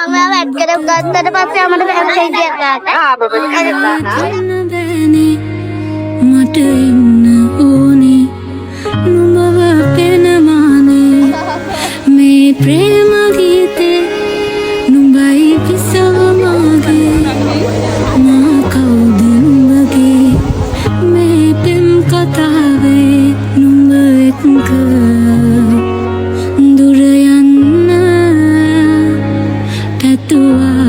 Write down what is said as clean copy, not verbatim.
मैं बैठ कर तेरे पास से हमारे बैठ से दिया था हां बाबा මට ඉන්න ඕනේ නුඹව පෙනමානේ මේ ප්‍රේම ගීතේ නුඹයි පිසව මාගේ මා කවුද නුඹගේ මේ පෙම් කතාවේ නුඹ එක්ක දුර යන්න පැතුවා